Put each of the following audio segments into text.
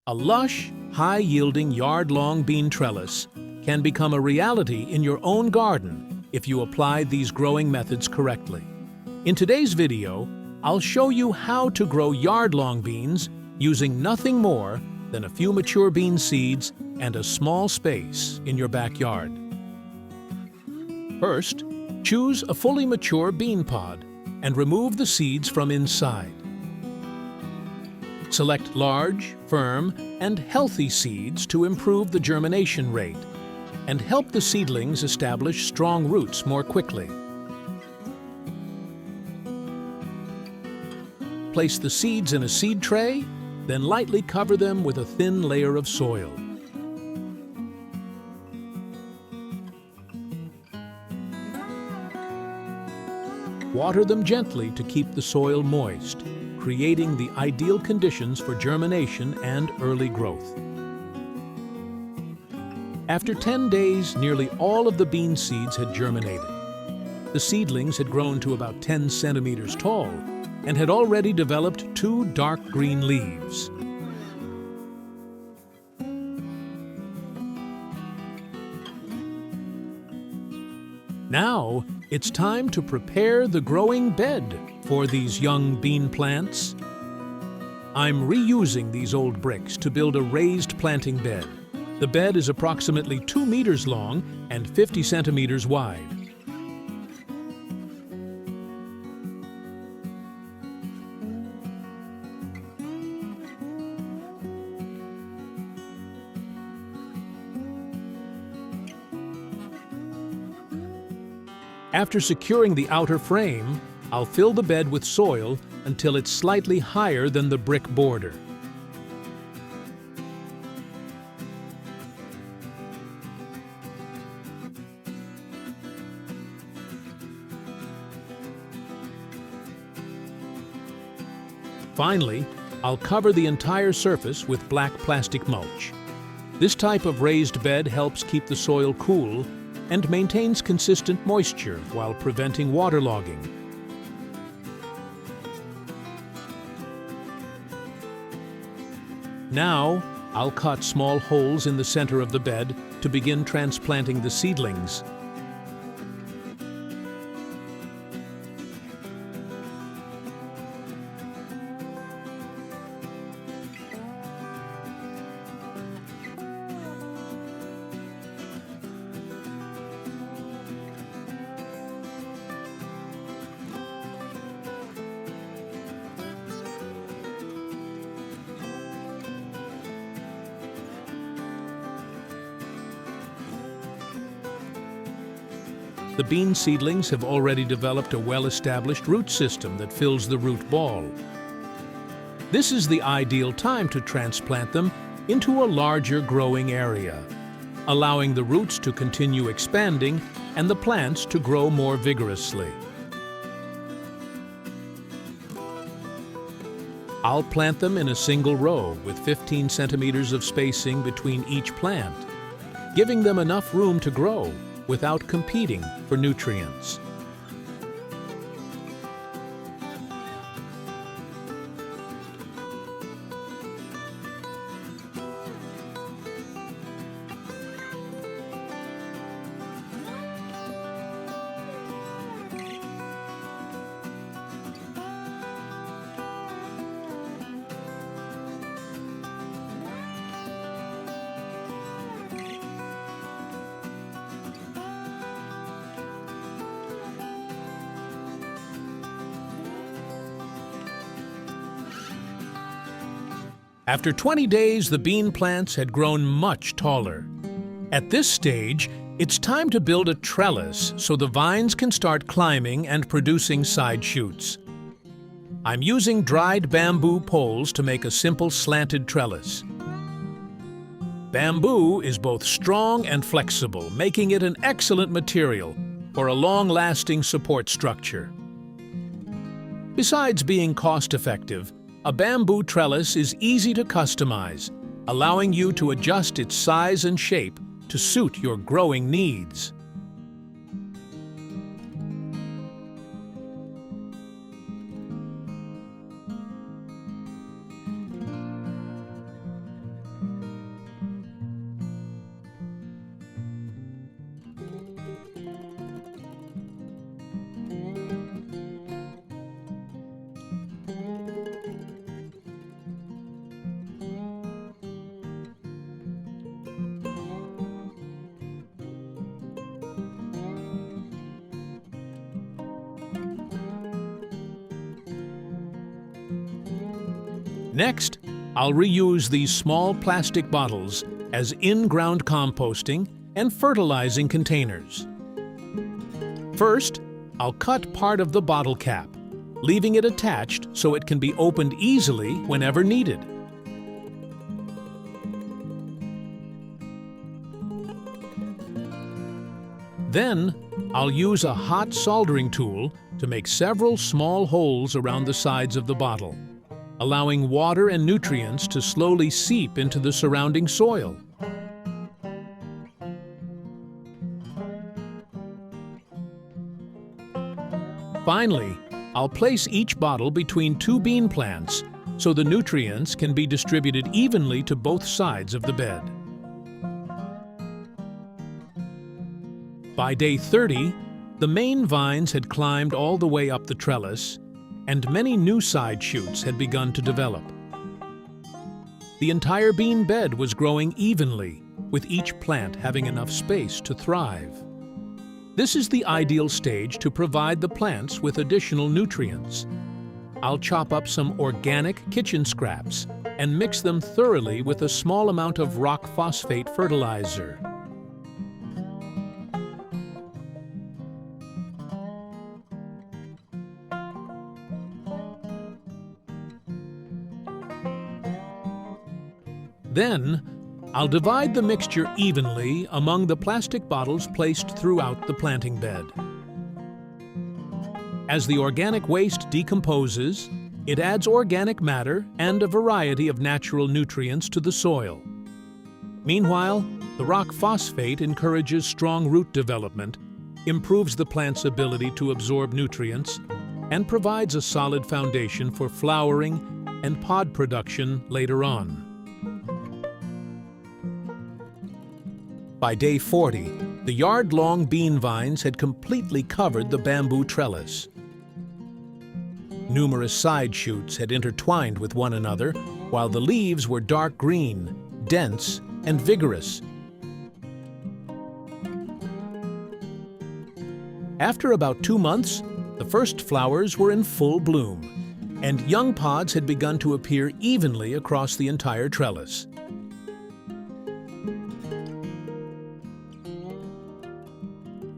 A lush, high-yielding yard-long bean trellis can become a reality in your own garden if you apply these growing methods correctly. In today's video, I'll show you how to grow yard-long beans using nothing more than a few mature bean seeds and a small space in your backyard. First, choose a fully mature bean pod and remove the seeds from inside. Select large, firm, and healthy seeds to improve the germination rate and help the seedlings establish strong roots more quickly. Place the seeds in a seed tray, then lightly cover them with a thin layer of soil. Water them gently to keep the soil moist, creating the ideal conditions for germination and early growth. After 10 days, nearly all of the bean seeds had germinated. The seedlings had grown to about 10 centimeters tall and had already developed 2 dark green leaves. Now, it's time to prepare the growing bed for these young bean plants. I'm reusing these old bricks to build a raised planting bed. The bed is approximately 2 meters long and 50 centimeters wide. After securing the outer frame, I'll fill the bed with soil until it's slightly higher than the brick border. Finally, I'll cover the entire surface with black plastic mulch. This type of raised bed helps keep the soil cool and maintains consistent moisture while preventing waterlogging. Now, I'll cut small holes in the center of the bed to begin transplanting the seedlings. The bean seedlings have already developed a well-established root system that fills the root ball. This is the ideal time to transplant them into a larger growing area, allowing the roots to continue expanding and the plants to grow more vigorously. I'll plant them in a single row with 15 centimeters of spacing between each plant, giving them enough room to grow without competing for nutrients. After 20 days, the bean plants had grown much taller. At this stage, it's time to build a trellis so the vines can start climbing and producing side shoots. I'm using dried bamboo poles to make a simple slanted trellis. Bamboo is both strong and flexible, making it an excellent material for a long-lasting support structure. Besides being cost-effective, a bamboo trellis is easy to customize, allowing you to adjust its size and shape to suit your growing needs. Next, I'll reuse these small plastic bottles as in-ground composting and fertilizing containers. First, I'll cut part of the bottle cap, leaving it attached so it can be opened easily whenever needed. Then, I'll use a hot soldering tool to make several small holes around the sides of the bottle, allowing water and nutrients to slowly seep into the surrounding soil. Finally, I'll place each bottle between two bean plants so the nutrients can be distributed evenly to both sides of the bed. By day 30, the main vines had climbed all the way up the trellis, and many new side shoots had begun to develop. The entire bean bed was growing evenly, with each plant having enough space to thrive. This is the ideal stage to provide the plants with additional nutrients. I'll chop up some organic kitchen scraps and mix them thoroughly with a small amount of rock phosphate fertilizer. Then, I'll divide the mixture evenly among the plastic bottles placed throughout the planting bed. As the organic waste decomposes, it adds organic matter and a variety of natural nutrients to the soil. Meanwhile, the rock phosphate encourages strong root development, improves the plant's ability to absorb nutrients, and provides a solid foundation for flowering and pod production later on. By day 40, the yard-long bean vines had completely covered the bamboo trellis. Numerous side shoots had intertwined with one another, while the leaves were dark green, dense, and vigorous. After about 2 months, the first flowers were in full bloom, and young pods had begun to appear evenly across the entire trellis.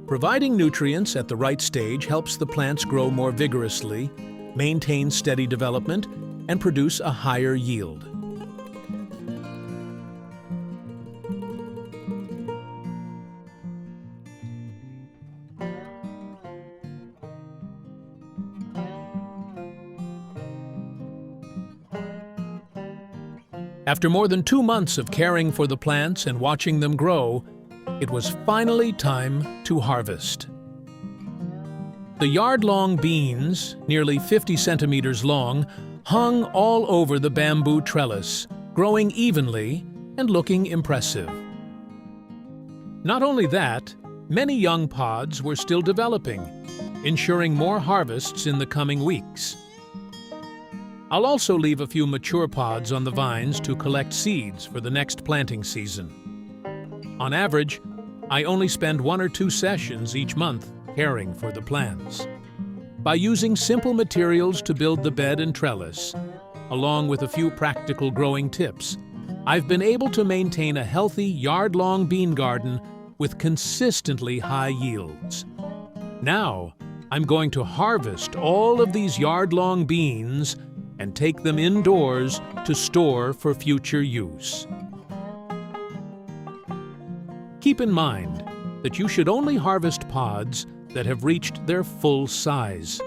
Providing nutrients at the right stage helps the plants grow more vigorously, maintain steady development, and produce a higher yield. After more than 2 months of caring for the plants and watching them grow, it was finally time to harvest. The yard-long beans, nearly 50 centimeters long, hung all over the bamboo trellis, growing evenly and looking impressive. Not only that, many young pods were still developing, ensuring more harvests in the coming weeks. I'll also leave a few mature pods on the vines to collect seeds for the next planting season. On average, I only spend 1 or 2 sessions each month caring for the plants. By using simple materials to build the bed and trellis, along with a few practical growing tips, I've been able to maintain a healthy yard-long bean garden with consistently high yields. Now, I'm going to harvest all of these yard-long beans and take them indoors to store for future use. Keep in mind that you should only harvest pods that have reached their full size.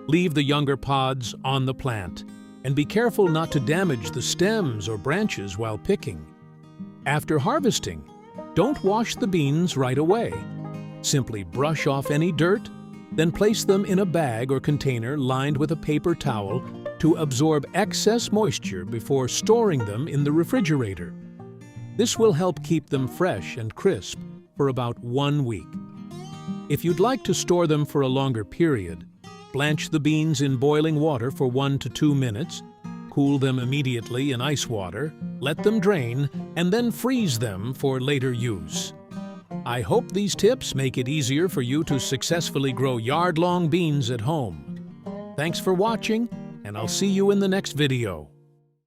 Leave the younger pods on the plant, and be careful not to damage the stems or branches while picking. After harvesting, don't wash the beans right away. Simply brush off any dirt, then place them in a bag or container lined with a paper towel to absorb excess moisture before storing them in the refrigerator. This will help keep them fresh and crisp for about 1 week. If you'd like to store them for a longer period, blanch the beans in boiling water for 1 to 2 minutes, cool them immediately in ice water, let them drain, and then freeze them for later use. I hope these tips make it easier for you to successfully grow yard-long beans at home. Thanks for watching, and I'll see you in the next video.